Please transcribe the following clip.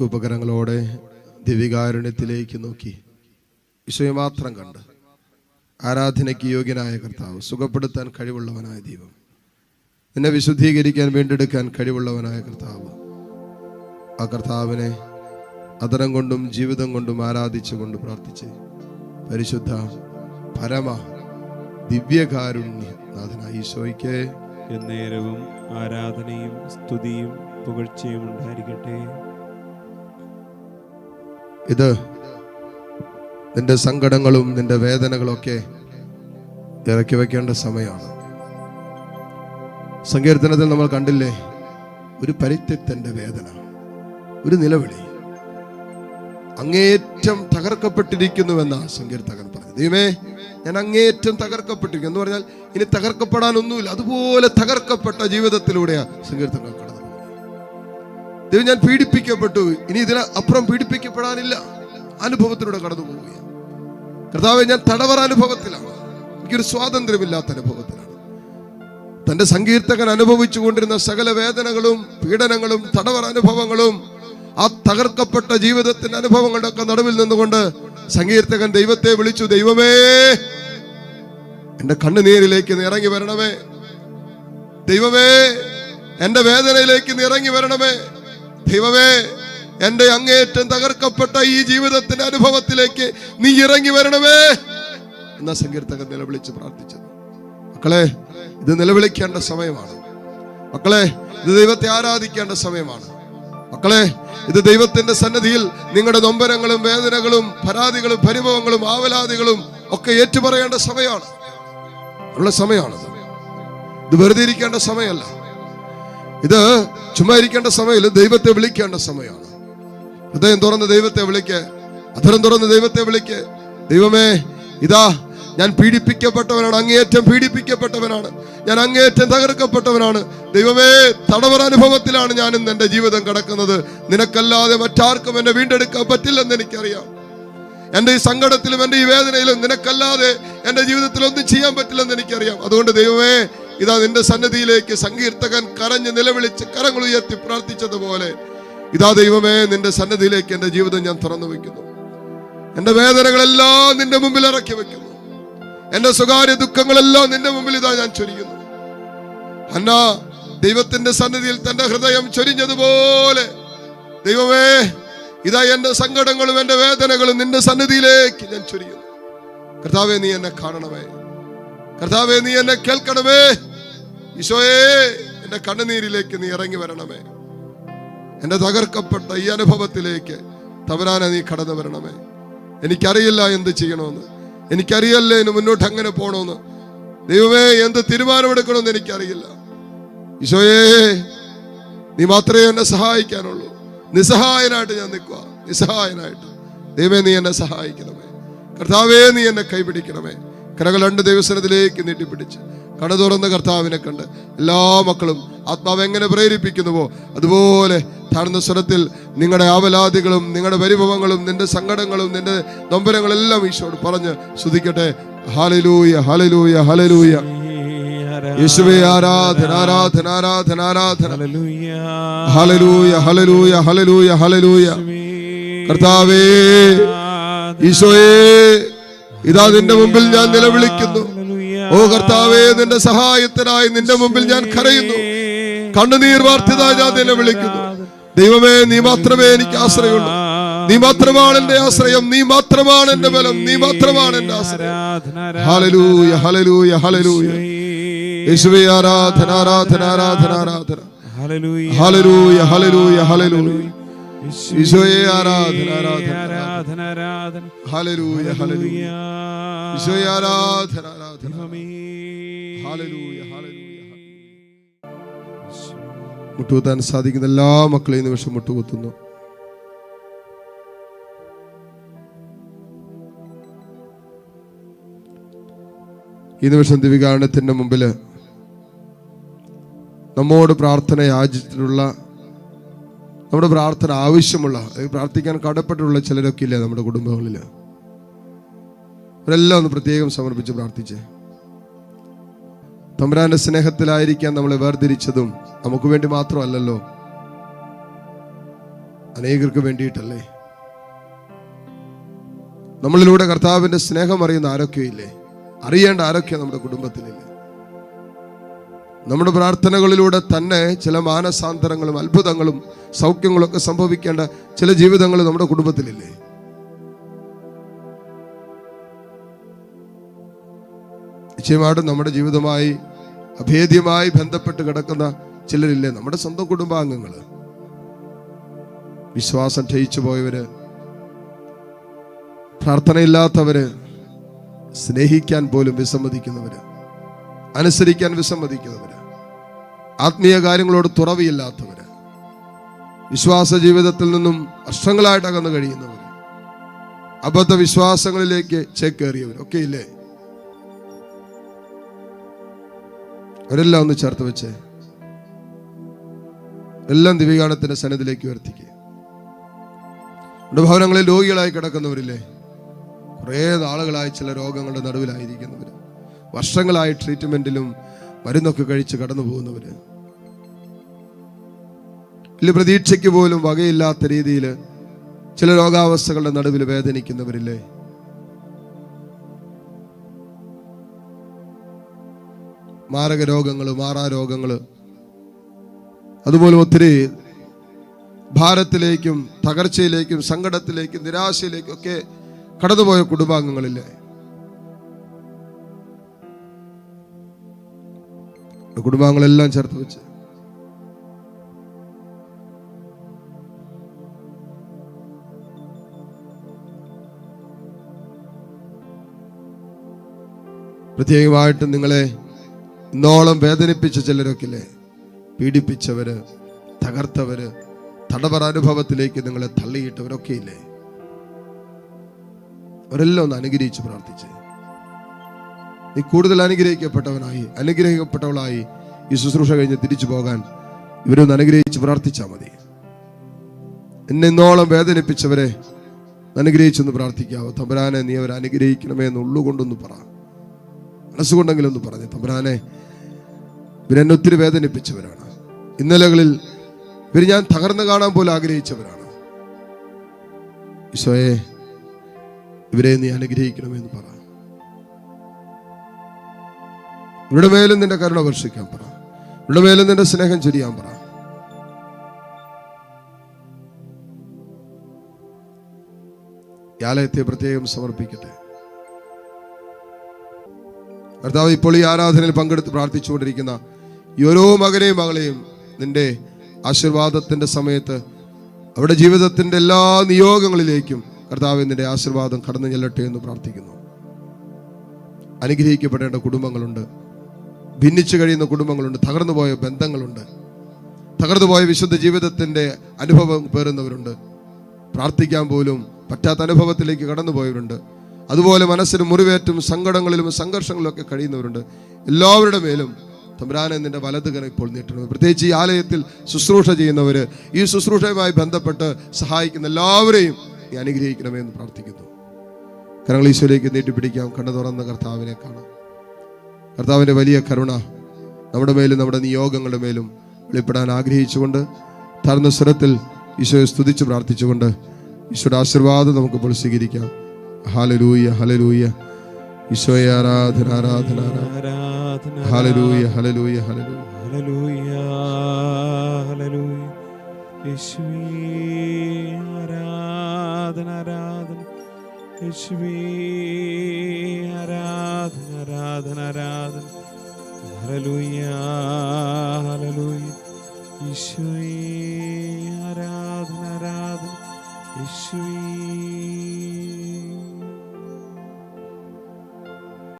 ഉപകരണങ്ങളോടെ ദിവികാരുണ്യത്തിലേക്ക് നോക്കി ഈശോയെ മാത്രം കണ്ട് ആരാധനയ്ക്ക് യോഗ്യനായ കർത്താവ്, സുഖപ്പെടുത്താൻ കഴിവുള്ളവനായ ദൈവം, നിന്നെ വിശുദ്ധീകരിക്കാൻ വീണ്ടെടുക്കാൻ കഴിവുള്ളവനായ കർത്താവ്, ആ കർത്താവിനെ അതരം കൊണ്ടും ജീവിതം കൊണ്ടും ആരാധിച്ചുകൊണ്ട് പ്രാർത്ഥിച്ച് പരിശുദ്ധ പരമ ദിവ്യകാരുണ്യനാഥനായ ഈശോയ്ക്ക് എന്നേരവും ആരാധനയും സ്തുതിയും പുകഴ്ചയും ഉണ്ടായിരിക്കട്ടെ. ഇത് നിന്റെ സങ്കടങ്ങളും നിന്റെ വേദനകളൊക്കെ ഇറക്കി വെക്കേണ്ട സമയമാണ്. സങ്കീർത്തനത്തിൽ നമ്മൾ കണ്ടില്ലേ, ഒരു പരിത്യക്തന്റെ വേദന, ഒരു നിലവിളി, അങ്ങേറ്റം തകർക്കപ്പെട്ടിരിക്കുന്നുവെന്ന സങ്കീർത്തകൻ പറഞ്ഞു. ദൈവമേ, ഞാൻ അങ്ങേറ്റം തകർക്കപ്പെട്ടിരിക്കുന്നു എന്ന് പറഞ്ഞാൽ ഇനി തകർക്കപ്പെടാനൊന്നുമില്ല. അതുപോലെ തകർക്കപ്പെട്ട ജീവിതത്തിലൂടെയാ സങ്കീർത്തകൻ കടന്നു പോകുന്നത്. ദൈവം, ഞാൻ പീഡിപ്പിക്കപ്പെട്ടു, ഇനി ഇതിന് അപ്പുറം പീഡിപ്പിക്കപ്പെടാനില്ല. അനുഭവത്തിലൂടെ കടന്നു പോവുകയാണ്. കർത്താവേ, ഞാൻ തടവറ അനുഭവത്തിലാണ്, എനിക്കൊരു സ്വാതന്ത്ര്യമില്ലാത്ത അനുഭവത്തിലാണ്. തന്റെ സങ്കീർത്തകൻ അനുഭവിച്ചു കൊണ്ടിരുന്ന സകല വേദനകളും പീഡനങ്ങളും തടവറ അനുഭവങ്ങളും ആ തകർക്കപ്പെട്ട ജീവിതത്തിന്റെ അനുഭവങ്ങളുടെ ഒക്കെ നടുവിൽ നിന്നുകൊണ്ട് സങ്കീർത്തകൻ ദൈവത്തെ വിളിച്ചു. ദൈവമേ, എന്റെ കണ്ണുനീരിലേക്ക് നീ ഇറങ്ങി വരണമേ. ദൈവമേ, എന്റെ വേദനയിലേക്ക് നീ ഇറങ്ങി വരണമേ. ദൈവമേ, എന്റെ അങ്ങേറ്റം തകർക്കപ്പെട്ട ഈ ജീവിതത്തിന്റെ അനുഭവത്തിലേക്ക് നീ ഇറങ്ങി വരണമേ എന്ന സങ്കീർത്തകൻ നിലവിളിച്ച് പ്രാർത്ഥിച്ചത്. മക്കളെ, ഇത് നിലവിളിക്കേണ്ട സമയമാണ്. മക്കളെ, ഇത് ദൈവത്തെ ആരാധിക്കേണ്ട സമയമാണ്. മക്കളെ, ഇത് ദൈവത്തിന്റെ സന്നിധിയിൽ നിങ്ങളുടെ നൊമ്പരങ്ങളും വേദനകളും പരാതികളും പരിഭവങ്ങളും ആവലാതികളും ഒക്കെ ഏറ്റുപറയേണ്ട സമയമാണ്. ഉള്ള സമയമാണത്. ഇത് വെറുതെ ഇരിക്കേണ്ട സമയമല്ല. ഇത് ചുമ്മാ ഇരിക്കേണ്ട സമയമില്ല. ദൈവത്തെ വിളിക്കേണ്ട സമയമാണ്. ഹൃദയം തുറന്ന് ദൈവത്തെ വിളിക്ക്, അധരം തുറന്ന് ദൈവത്തെ വിളിക്ക്. ദൈവമേ, ഇതാ ഞാൻ പീഡിപ്പിക്കപ്പെട്ടവനാണ്, അങ്ങേയറ്റം പീഡിപ്പിക്കപ്പെട്ടവനാണ്, ഞാൻ അങ്ങേയറ്റം തകർക്കപ്പെട്ടവനാണ്. ദൈവമേ, തടവറ അനുഭവത്തിലാണ് ഞാൻ ഇന്ന് എൻ്റെ ജീവിതം കിടക്കുന്നത്. നിനക്കല്ലാതെ മറ്റാർക്കും എന്നെ വീണ്ടെടുക്കാൻ പറ്റില്ലെന്ന് എനിക്കറിയാം. എൻ്റെ ഈ സങ്കടത്തിലും എൻ്റെ ഈ വേദനയിലും നിനക്കല്ലാതെ എൻ്റെ ജീവിതത്തിൽ ഒന്നും ചെയ്യാൻ പറ്റില്ലെന്ന് എനിക്കറിയാം. അതുകൊണ്ട് ദൈവമേ, ഇതാ നിന്റെ സന്നിധിയിലേക്ക് സങ്കീർത്തകൻ കരഞ്ഞ് നിലവിളിച്ച് കരങ്ങൾ ഉയർത്തി പ്രാർത്ഥിച്ചതുപോലെ ഇതാ ദൈവമേ, നിന്റെ സന്നിധിയിലേക്ക് എൻ്റെ ജീവിതം ഞാൻ തുറന്നു വെക്കുന്നു. എൻ്റെ വേദനകളെല്ലാം നിന്റെ മുമ്പിൽ ഇറക്കി വെക്കുന്നു. എന്റെ സ്വകാര്യ ദുഃഖങ്ങളെല്ലാം നിന്റെ മുമ്പിൽ ഇതാ ഞാൻ ചൊരിയുന്നു. ഹന്ന ദൈവത്തിന്റെ സന്നിധിയിൽ തന്റെ ഹൃദയം ചൊരിഞ്ഞതുപോലെ ദൈവമേ, ഇതാ എന്റെ സങ്കടങ്ങളും എന്റെ വേദനകളും നിന്റെ സന്നിധിയിലേക്ക് ഞാൻ ചൊരിയുന്നു. കർത്താവേ, നീ എന്നെ കാണണമേ. കർത്താവേ, നീ എന്നെ കേൾക്കണമേ. ഈശോയേ, എന്റെ കണ്ണുനീരിലേക്ക് നീ ഇറങ്ങി വരണമേ. എന്റെ തകർക്കപ്പെട്ട ഈ അനുഭവത്തിലേക്ക് തമ്പുരാനെ നീ കടന്നു വരണമേ. എനിക്കറിയില്ല എന്ത് ചെയ്യണമെന്ന്, എനിക്കറിയല്ലേ ഇനി മുന്നോട്ട് എങ്ങനെ പോകണമെന്ന്. ദൈവമേ, എന്ത് തീരുമാനമെടുക്കണമെന്ന് എനിക്കറിയില്ല. ഈശോയേ, നീ മാത്രമേ എന്നെ സഹായിക്കാനുള്ളൂ. നിസ്സഹായനായിട്ട് ഞാൻ നിൽക്കുക, നിസ്സഹായനായിട്ട്. ദൈവമേ, നീ എന്നെ സഹായിക്കണമേ. കർത്താവേ, നീ എന്നെ കൈപിടിക്കണമേ. കരകൾ രണ്ട് ദൈവസനത്തിലേക്ക് നീട്ടിപ്പിടിച്ച് കട തുറന്ന് കർത്താവിനെ കണ്ട് എല്ലാ മക്കളും ആത്മാവ് എങ്ങനെ പ്രേരിപ്പിക്കുന്നുവോ അതുപോലെ താഴ്ന്ന സ്വരത്തിൽ നിങ്ങളുടെ ആവലാദികളും നിങ്ങളുടെ പരിഭവങ്ങളും നിന്റെ സങ്കടങ്ങളും നിന്റെ നൊമ്പരങ്ങളെല്ലാം ഈശോയോട് പറഞ്ഞ് സ്തുതിക്കട്ടെ. ഹല്ലേലൂയ, ഹല്ലേലൂയ, ഹല്ലേലൂയ. യേശുവേ, ആരാധന, ആരാധന, ആരാധന, ആരാധന. ഹല്ലേലൂയ, ഹല്ലേലൂയ, ഹല്ലേലൂയ, ഹല്ലേലൂയ. കർത്താവേ, ഈശോയേ, ഇതാ നിന്റെ മുമ്പിൽ ഞാൻ നിലവിളിക്കുന്നു. ഓ കർത്താവേ, നിന്റെ സഹായത്തിനായി നിന്റെ മുമ്പിൽ ഞാൻ കരയുന്നു. കണ്ണുനീർ വാർത്തിതായി ഞാൻ നിലവിളിക്കുന്നു. ദൈവമേ, നീ മാത്രമേ എനിക്ക് ആശ്രയമുള്ളൂ. നീ മാത്രമാണ് എന്റെ ആശ്രയം, നീ മാത്രമാണ് എന്റെ ബലം, നീ മാത്രമാണ് എന്റെ ആശ്രയം. ഹല്ലേലൂയ, ഹല്ലേലൂയ, ഹല്ലേലൂയ. യേശുവേ, ആരാധന, ആരാധന, ആരാധന, ആരാധന. ഹല്ലേലൂയ, ഹല്ലേലൂയ, ഹല്ലേലൂയ. ഈശോയെ, ആരാധന, ആരാധന, ആരാധന, ആരാധന. ഹല്ലേലൂയ, ഹല്ലേലൂയ. ഈശോയെ, ആരാധന, ആരാധന. ഹല്ലേലൂയ, ഹല്ലേലൂയ. മുട്ടുകുത്താൻ സാധിക്കുന്ന എല്ലാ മക്കളെയും നിമിഷം മുട്ടുകുത്തുന്നു. ഈ നിമിഷം ദിവികാരണത്തിന്റെ മുമ്പിൽ നമ്മോട് പ്രാർത്ഥന യാചിച്ചിട്ടുള്ള, നമ്മുടെ പ്രാർത്ഥന ആവശ്യമുള്ള, പ്രാർത്ഥിക്കാൻ കടപ്പെട്ടുള്ള ചിലരൊക്കെ ഇല്ലേ നമ്മുടെ കുടുംബങ്ങളിൽ? അവരെല്ലാം ഒന്ന് പ്രത്യേകം സമർപ്പിച്ച് പ്രാർത്ഥിച്ചേ. തമ്പുരാന്റെ സ്നേഹത്തിലായിരിക്കാൻ നമ്മളെ വേർതിരിച്ചതും നമുക്ക് വേണ്ടി മാത്രമല്ലല്ലോ. അനേകർക്ക് വേണ്ടിയിട്ടല്ലേ? നമ്മളിലൂടെ കർത്താവിന്റെ സ്നേഹം അറിയുന്ന ആരൊക്കെയില്ലേ? അറിയേണ്ട ആരൊക്കെ നമ്മുടെ കുടുംബത്തിലില്ലേ? നമ്മുടെ പ്രാർത്ഥനകളിലൂടെ തന്നെ ചില മാനസാന്തരങ്ങളും അത്ഭുതങ്ങളും സൗഖ്യങ്ങളും ഒക്കെ സംഭവിക്കേണ്ട ചില ജീവിതങ്ങൾ നമ്മുടെ കുടുംബത്തിലില്ലേ? നിശ്ചയമായിട്ടും നമ്മുടെ ജീവിതമായി അഭേദ്യമായി ബന്ധപ്പെട്ട് കിടക്കുന്ന ചിലരില്ലേ? നമ്മുടെ സ്വന്തം കുടുംബാംഗങ്ങൾ, വിശ്വാസം ക്ഷയിച്ചു പോയവര്, പ്രാർത്ഥനയില്ലാത്തവര്, സ്നേഹിക്കാൻ പോലും വിസമ്മതിക്കുന്നവര്, അനുസരിക്കാൻ വിസമ്മതിക്കുന്നവര്, ആത്മീയ കാര്യങ്ങളോട് തുറവിയില്ലാത്തവര്, വിശ്വാസ ജീവിതത്തിൽ നിന്നും വർഷങ്ങളായിട്ട് അകന്നു കഴിയുന്നവര്, അബദ്ധ വിശ്വാസങ്ങളിലേക്ക് ചേക്കേറിയവർ ഒക്കെ ഇല്ലേ? അവരെല്ലാം ഒന്ന് ചേർത്ത് വെച്ച് എല്ലാം ദിവ്യഗാനത്തിന്റെ സന്നിധിയിലേക്ക് ഉയർത്തിക്കുക. നമ്മുടെ ഭവനങ്ങളിൽ രോഗികളായി കിടക്കുന്നവരില്ലേ? കുറേ നാളുകളായി ചില രോഗങ്ങളുടെ നടുവിലായിരിക്കുന്നവര്, വർഷങ്ങളായി ട്രീറ്റ്മെന്റിലും മരുന്നൊക്കെ കഴിച്ച് കടന്നു പോകുന്നവര്, വലിയ പ്രതീക്ഷയ്ക്ക് പോലും വകയില്ലാത്ത രീതിയിൽ ചില രോഗാവസ്ഥകളുടെ നടുവിൽ വേദനിക്കുന്നവരില്ലേ? മാരക രോഗങ്ങള്, മാറാരോഗങ്ങള്, അതുപോലെ ഒത്തിരി ഭാരത്തിലേക്കും തകർച്ചയിലേക്കും സങ്കടത്തിലേക്കും നിരാശയിലേക്കും ഒക്കെ കടന്നുപോയ കുടുംബാംഗങ്ങളില്ലേ? കുടുംബാംഗങ്ങളെല്ലാം ചേർത്ത് വെച്ച് പ്രത്യേകമായിട്ട് നിങ്ങളെ ഇന്നോളം വേദനിപ്പിച്ച ചിലരൊക്കെ ഇല്ലേ? പീഡിപ്പിച്ചവര്, തകർത്തവര്, തടവറ അനുഭവത്തിലേക്ക് നിങ്ങളെ തള്ളിയിട്ടവരൊക്കെ ഇല്ലേ? അവരെല്ലാം ഒന്ന് അനുഗ്രഹിച്ച് പ്രാർത്ഥിച്ച് നീ കൂടുതൽ അനുഗ്രഹിക്കപ്പെട്ടവളായി ഈ ശുശ്രൂഷ കഴിഞ്ഞ് തിരിച്ചു പോകാൻ ഇവരൊന്ന് അനുഗ്രഹിച്ച് പ്രാർത്ഥിച്ചാൽ മതി. എന്നെ ഇന്നോളം വേദനിപ്പിച്ചവരെ അനുഗ്രഹിച്ചൊന്ന് പ്രാർത്ഥിക്കാവോ? തമ്പുരാനെ, നീ അവരെ അനുഗ്രഹിക്കണമേ എന്ന് ഉള്ളുകൊണ്ടൊന്ന് പറ, മനസ്സുകൊണ്ടെങ്കിലും ഒന്ന് പറഞ്ഞു. തമ്പുരാനെ, ഇവരെന്നെ ഒത്തിരി വേദനിപ്പിച്ചവരാണ്. ഇന്നലകളിൽ ഇവർ ഞാൻ തകർന്നു കാണാൻ പോലും ആഗ്രഹിച്ചവരാണ്. ഈശോയെ, ഇവരെ നീ അനുഗ്രഹിക്കണമെന്ന് പറ. ഇവരുടെ മേലും നിന്റെ കരുണ വർഷിക്കാൻ പറ. ഇവരുടെ മേലും നിന്റെ സ്നേഹം ചൊരിയാൻ പറ. ഈ ആലയത്തെ പ്രത്യേകം സമർപ്പിക്കട്ടെ. കർത്താവ്, ഇപ്പോൾ ഈ ആരാധനയിൽ പങ്കെടുത്ത് പ്രാർത്ഥിച്ചുകൊണ്ടിരിക്കുന്ന ഈ ഓരോ മകനെയും മകളെയും നിന്റെ ആശീർവാദത്തിന്റെ സമയത്ത് അവരുടെ ജീവിതത്തിന്റെ എല്ലാ നിയോഗങ്ങളിലേക്കും കർത്താവ് നിന്റെ ആശീർവാദം കടന്നു ചെല്ലട്ടെ എന്ന് പ്രാർത്ഥിക്കുന്നു. അനുഗ്രഹിക്കപ്പെടേണ്ട കുടുംബങ്ങളുണ്ട്, ഭിന്നിച്ചു കഴിയുന്ന കുടുംബങ്ങളുണ്ട്, തകർന്നുപോയ ബന്ധങ്ങളുണ്ട്, തകർന്നുപോയ വിശുദ്ധ ജീവിതത്തിന്റെ അനുഭവം പേറുന്നവരുണ്ട്, പ്രാർത്ഥിക്കാൻ പോലും പറ്റാത്ത അനുഭവത്തിലേക്ക് കടന്നുപോയവരുണ്ട്, അതുപോലെ മനസ്സിന് മുറിവേറ്റും സങ്കടങ്ങളിലും സംഘർഷങ്ങളിലും ഒക്കെ കഴിയുന്നവരുണ്ട്. എല്ലാവരുടെ മേലും തമ്പുരാനെ നിന്റെ വലതുകരം ഇപ്പോൾ നീട്ടണം. പ്രത്യേകിച്ച് ഈ ആലയത്തിൽ ശുശ്രൂഷ ചെയ്യുന്നവര്, ഈ ശുശ്രൂഷയുമായി ബന്ധപ്പെട്ട് സഹായിക്കുന്ന എല്ലാവരെയും നീ അനുഗ്രഹിക്കണമേ എന്ന് പ്രാർത്ഥിക്കുന്നു. കരങ്ങൾ ഈശോയിലേക്ക് നീട്ടിപ്പിടിക്കാം. കണ്ണു തുറന്ന കർത്താവിനെ കാണാം. കർത്താവിന്റെ വലിയ കരുണ നമ്മുടെ മേലും നമ്മുടെ നിയോഗങ്ങളുടെ മേലും വെളിപ്പെടാൻ ആഗ്രഹിച്ചുകൊണ്ട് താഴ്ന്ന സ്വരത്തിൽ ഈശോയെ സ്തുതിച്ച് പ്രാർത്ഥിച്ചുകൊണ്ട് ഈശോയുടെ ആശീർവാദം നമുക്കിപ്പോൾ സ്വീകരിക്കാം. Hallelujah, hallelujah. ഈശോയെ ആരാധന, ആരാധന, ആരാധന. ഹല്ലേലൂയ, ഹല്ലേലൂയ, ഹല്ലേലൂയ, ഹല്ലേലൂയ, ഹല്ലേലൂയ. യേശുവേ ആരാധന, ആരാധന. യേശുവേ ആരാധന, ആരാധന, ആരാധന. ഹല്ലേലൂയ, ഹല്ലേലൂയ. ഈശോയെ ആരാധന, ആരാധന. യേശുവേ